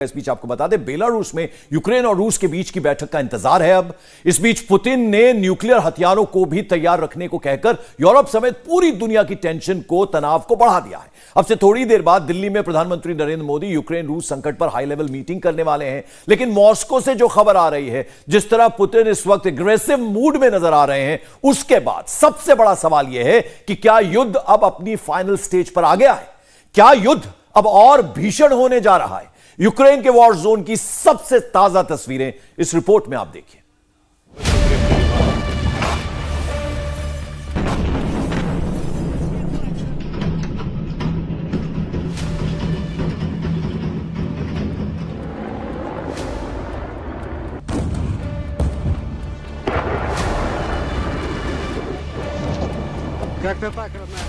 इस बीच आपको बता दें, बेलारूस में यूक्रेन और रूस के बीच की बैठक का इंतजार है। अब इस बीच पुतिन ने न्यूक्लियर हथियारों को भी तैयार रखने को कहकर यूरोप समेत पूरी दुनिया की टेंशन को, तनाव को बढ़ा दिया है। अब से थोड़ी देर बाद दिल्ली में प्रधानमंत्री नरेंद्र मोदी यूक्रेन रूस संकट पर हाई लेवल मीटिंग करने वाले हैं। लेकिन मॉस्को से जो खबर आ रही है, जिस तरह पुतिन इस वक्त एग्रेसिव मूड में नजर आ रहे हैं, उसके बाद सबसे बड़ा सवाल यह है कि क्या युद्ध अब अपनी फाइनल स्टेज पर आ गया है? क्या युद्ध अब और भीषण होने जा रहा है? यूक्रेन के वॉर जोन की सबसे ताजा तस्वीरें इस रिपोर्ट में आप देखिए।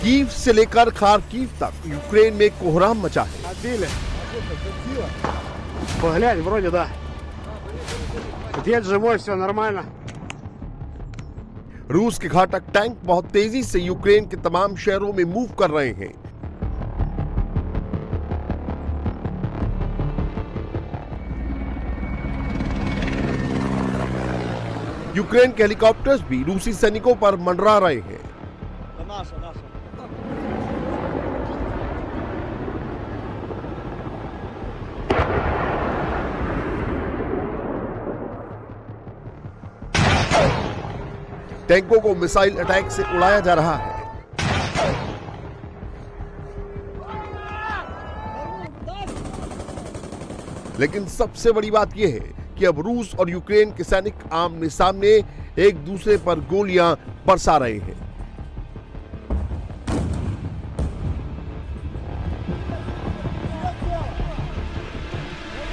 कीव से लेकर खार्कीव तक यूक्रेन में कोहराम मचा है। Поглянь, вроде да. Отец живой, все нормально. रूस के घातक टैंक बहुत तेजी से यूक्रेन के तमाम शहरों में मूव कर रहे हैं। यूक्रेन के हेलीकॉप्टर्स भी रूसी सैनिकों पर मंडरा रहे हैं। टैंकों को मिसाइल अटैक से उड़ाया जा रहा है। लेकिन सबसे बड़ी बात यह है कि अब रूस और यूक्रेन के सैनिक आमने सामने एक दूसरे पर गोलियां बरसा रहे हैं।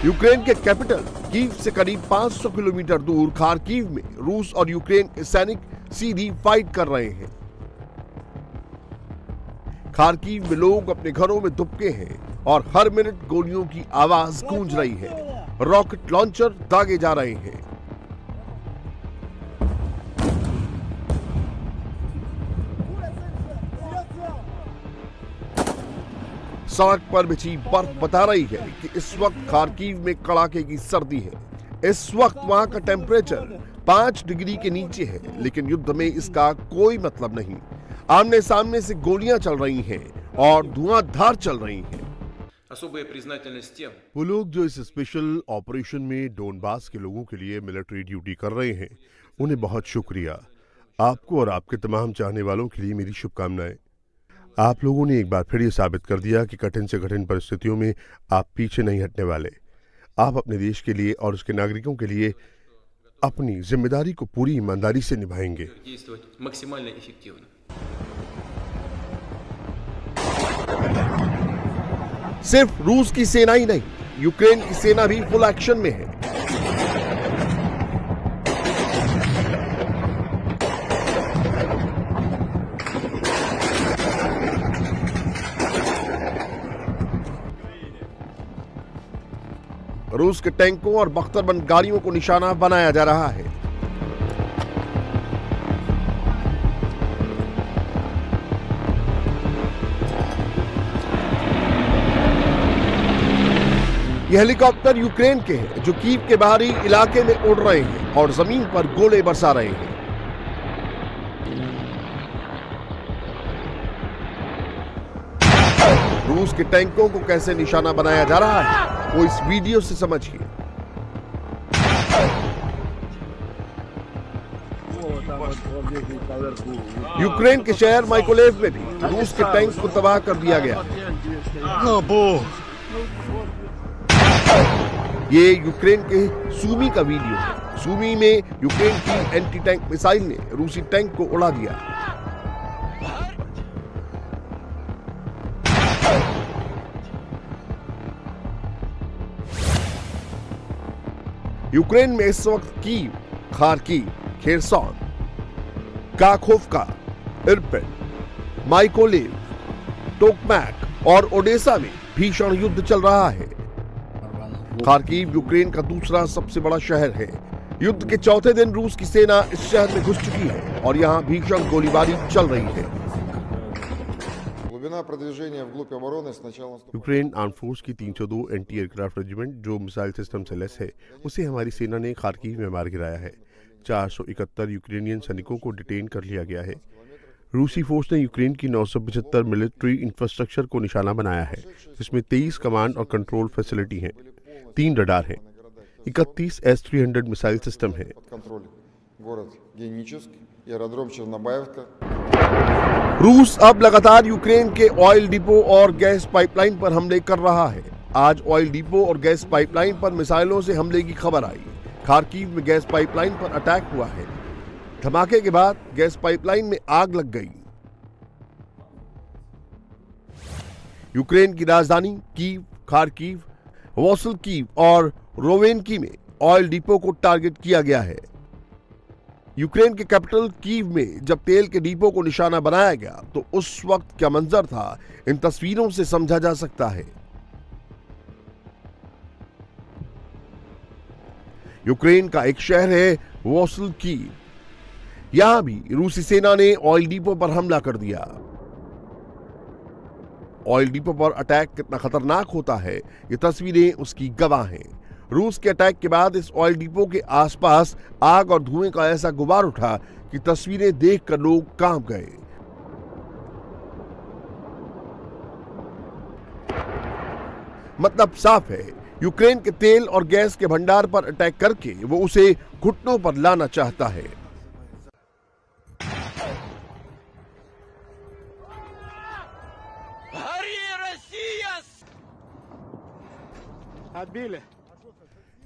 यूक्रेन के कैपिटल कीव से करीब 500 किलोमीटर दूर खार्कीव में रूस और यूक्रेन के सैनिक सीधी फाइट कर रहे हैं। खार्कीव में लोग अपने घरों में दुबके हैं और हर मिनट गोलियों की आवाज गूंज रही है। रॉकेट लॉन्चर दागे जा रहे हैं। सड़क पर बिछी बर्फ बता रही है कि इस वक्त खार्कीव में कड़ाके की सर्दी है। इस वक्त वहां का टेम्परेचर 5 डिग्री के नीचे है, लेकिन युद्ध में इसका कोई मतलब नहीं। आमने सामने से गोलियां चल रही हैं और धुआंधार चल रही हैं। वो लोग जो इस स्पेशल ऑपरेशन में डोनबास के लोगों के लिए मिलिट्री ड्यूटी कर रहे हैं, उन्हें बहुत शुक्रिया। आपको और आपके तमाम चाहने वालों के लिए मेरी शुभकामनाएं। आप लोगों ने एक बार फिर ये साबित कर दिया कि कठिन से कठिन परिस्थितियों में आप पीछे नहीं हटने वाले। आप अपने देश के लिए और उसके नागरिकों के लिए अपनी जिम्मेदारी को पूरी ईमानदारी से निभाएंगे। सिर्फ रूस की सेना ही नहीं, यूक्रेन की सेना भी फुल एक्शन में है। रूस के टैंकों और बख्तरबंद गाड़ियों को निशाना बनाया जा रहा है। ये हेलीकॉप्टर यूक्रेन के हैं जो कीव के बाहरी इलाके में उड़ रहे हैं और जमीन पर गोले बरसा रहे हैं। रूस के टैंकों को कैसे निशाना बनाया जा रहा है, वो इस वीडियो से समझिए। यूक्रेन के शहर माइकोलेव में भी रूस के टैंक को तबाह कर दिया गया। ये यूक्रेन के सूमी का वीडियो है। सूमी में यूक्रेन की एंटी टैंक मिसाइल ने रूसी टैंक को उड़ा दिया। यूक्रेन में इस वक्त Kyiv, Kharkiv, Kherson, Kakhovka, Irpin, Mykolaiv, Tokmak और ओडेसा में भीषण युद्ध चल रहा है। खार्कीव यूक्रेन का दूसरा सबसे बड़ा शहर है। युद्ध के चौथे दिन रूस की सेना इस शहर में घुस चुकी है और यहां भीषण गोलीबारी चल रही है। на продвижение вглубь обороны с начала наступления. यूक्रेन आर्म फोर्स की 302 एंटी एयरक्राफ्ट रेजिमेंट जो मिसाइल सिस्टम से लैस है, उसे हमारी सेना ने खार्किव में मार गिराया है। 471 यूक्रेनियन सैनिकों को डिटेन कर लिया गया है। रूसी फोर्स ने यूक्रेन की 975 मिलिट्री इंफ्रास्ट्रक्चर को निशाना बनाया है, जिसमें 23 कमांड और कंट्रोल फैसिलिटी हैं, 3 रडार हैं, 31 S-300 मिसाइल सिस्टम है। город Геническ, аэродром Чернобаевка. रूस अब लगातार यूक्रेन के ऑयल डिपो और गैस पाइपलाइन पर हमले कर रहा है। आज ऑयल डिपो और गैस पाइपलाइन पर मिसाइलों से हमले की खबर आई। खार्किव में गैस पाइपलाइन पर अटैक हुआ है। धमाके के बाद गैस पाइपलाइन में आग लग गई। यूक्रेन की राजधानी कीव, खार्किव, वोसलकीव और रोवेनकी में ऑयल डिपो को टारगेट किया गया है। यूक्रेन के कैपिटल कीव में जब तेल के डिपो को निशाना बनाया गया तो उस वक्त क्या मंजर था, इन तस्वीरों से समझा जा सकता है। यूक्रेन का एक शहर है वोसलकीव। यहां भी रूसी सेना ने ऑयल डिपो पर हमला कर दिया। ऑयल डिपो पर अटैक कितना खतरनाक होता है, ये तस्वीरें उसकी गवाह हैं। रूस के अटैक के बाद इस ऑयल डिपो के आसपास आग और धुएं का ऐसा गुबार उठा कि तस्वीरें देखकर लोग कांप गए। मतलब साफ है, यूक्रेन के तेल और गैस के भंडार पर अटैक करके वो उसे घुटनों पर लाना चाहता है। Отбили.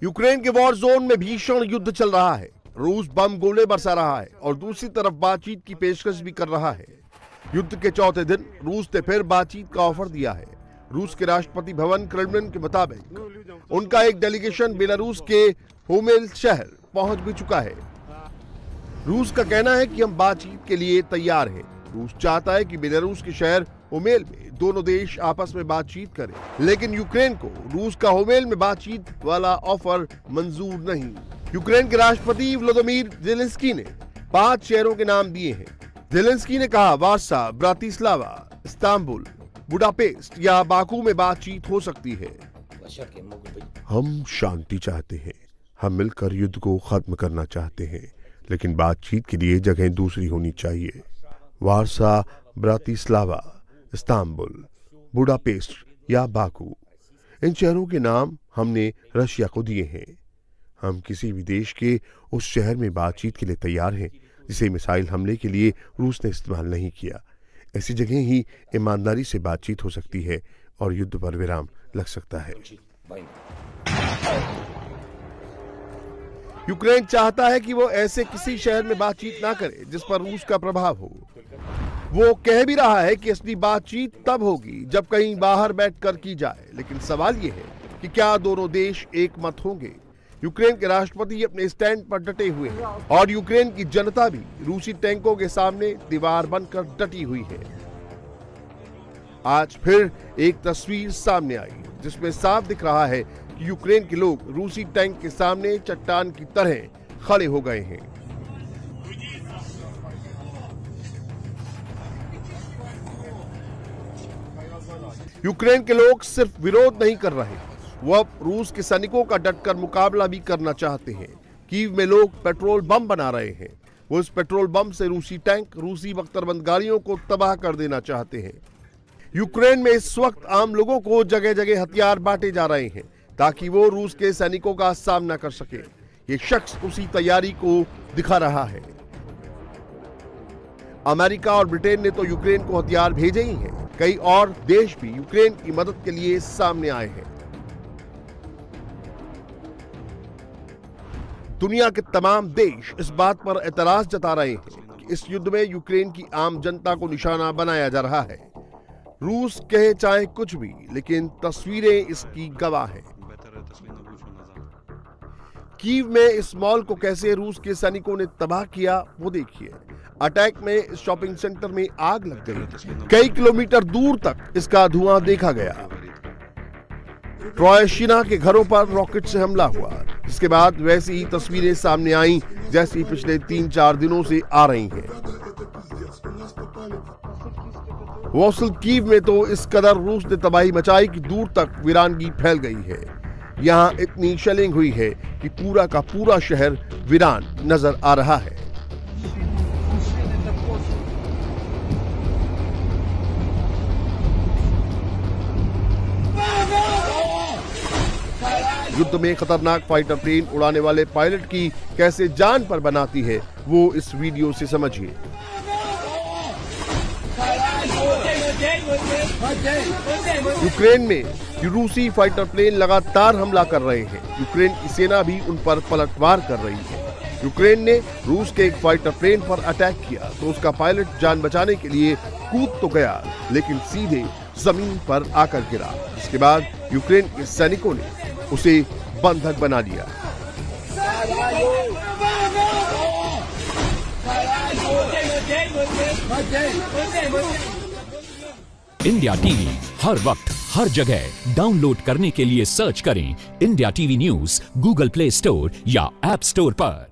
यूक्रेन के वॉर जोन में भीषण युद्ध चल रहा है। रूस बम गोले बरसा रहा है और दूसरी तरफ बातचीत की पेशकश भी कर रहा है। युद्ध के चौथे दिन रूस ने फिर बातचीत का ऑफर दिया है। रूस के राष्ट्रपति भवन क्रेमलिन के मुताबिक उनका एक डेलीगेशन बेलारूस के होमेल शहर पहुंच भी चुका है। रूस का कहना है कि हम बातचीत के लिए तैयार हैं। रूस चाहता है कि बेलारूस के शहर होमेल में दोनों देश आपस में बातचीत करें, लेकिन यूक्रेन को रूस का होमेल में बातचीत वाला ऑफर मंजूर नहीं। यूक्रेन के राष्ट्रपति व्लादिमीर ज़ेलेंस्की ने 5 शहरों के नाम दिए हैं। ज़ेलेंस्की ने कहा वार्सा, ब्रातिस्लावा, इस्तांबुल, बुडापेस्ट या बाकू में बातचीत हो सकती है। हम शांति चाहते हैं, हम मिलकर युद्ध को खत्म करना चाहते हैं, लेकिन बातचीत के लिए जगह दूसरी होनी चाहिए। वार्सा, ब्रातिस्लावा, इस्तांबुल, बुडापेस्ट या बाकू, इन शहरों के नाम हमने रशिया को दिए हैं। हम किसी भी देश के उस शहर में बातचीत के लिए तैयार हैं जिसे मिसाइल हमले के लिए रूस ने इस्तेमाल नहीं किया। ऐसी जगह ही ईमानदारी से बातचीत हो सकती है और युद्ध पर विराम लग सकता है। यूक्रेन चाहता है कि वो ऐसे किसी शहर में बातचीत ना करे जिस पर रूस का प्रभाव हो। वो कह भी रहा है कि असली बातचीत तब होगी जब कहीं बाहर बैठकर की जाए, लेकिन सवाल ये है कि क्या दोनों देश एक मत होंगे। यूक्रेन के राष्ट्रपति अपने स्टैंड पर डटे हुए हैं और यूक्रेन की जनता भी रूसी टैंकों के सामने दीवार बनकर डटी हुई है। आज फिर एक तस्वीर सामने आई जिसमें साफ दिख रहा है कि यूक्रेन के लोग रूसी टैंक के सामने चट्टान की तरह खड़े हो गए हैं। यूक्रेन के लोग सिर्फ विरोध नहीं कर रहे, वो अब रूस के सैनिकों का डटकर मुकाबला भी करना चाहते हैं। कीव में लोग पेट्रोल बम बना रहे हैं। वो इस पेट्रोल बम से रूसी टैंक, रूसी बख्तरबंद गाड़ियों को तबाह कर देना चाहते हैं। यूक्रेन में इस वक्त आम लोगों को जगह जगह हथियार बांटे जा रहे हैं ताकि वो रूस के सैनिकों का सामना कर सके। ये शख्स उसी तैयारी को दिखा रहा है। अमेरिका और ब्रिटेन ने तो यूक्रेन को हथियार भेजे ही हैं। कई और देश भी यूक्रेन की मदद के लिए सामने आए हैं। दुनिया के तमाम देश इस बात पर एतराज जता रहे हैं कि इस युद्ध में यूक्रेन की आम जनता को निशाना बनाया जा रहा है। रूस कहे चाहे कुछ भी, लेकिन तस्वीरें इसकी गवाह हैं। कीव में इस मॉल को कैसे रूस के सैनिकों ने तबाह किया वो देखिए। अटैक में इस शॉपिंग सेंटर में आग लग गई। कई किलोमीटर दूर तक इसका धुआं देखा गया। ट्रॉयशिना के घरों पर रॉकेट से हमला हुआ, जिसके बाद वैसी ही तस्वीरें सामने आईं जैसी पिछले 3-4 दिनों से आ रही हैं। वॉसल कीव में तो इस कदर रूस ने तबाही मचाई कि दूर तक वीरानगी फैल गई है। यहाँ इतनी शेलिंग हुई है कि पूरा का पूरा शहर वीरान नजर आ रहा है। युद्ध में खतरनाक फाइटर प्लेन उड़ाने वाले पायलट की कैसे जान पर बनाती है वो इस वीडियो से समझिए। यूक्रेन में रूसी फाइटर प्लेन लगातार हमला कर रहे हैं। यूक्रेन की सेना भी उन पर पलटवार कर रही है। यूक्रेन ने रूस के एक फाइटर प्लेन पर अटैक किया तो उसका पायलट जान बचाने के लिए कूद तो गया, लेकिन सीधे जमीन पर आकर गिरा, जिसके बाद यूक्रेन के सैनिकों ने उसे बंधक बना लिया। इंडिया टीवी हर वक्त हर जगह डाउनलोड करने के लिए सर्च करें India TV news Google play store या ऐप स्टोर पर।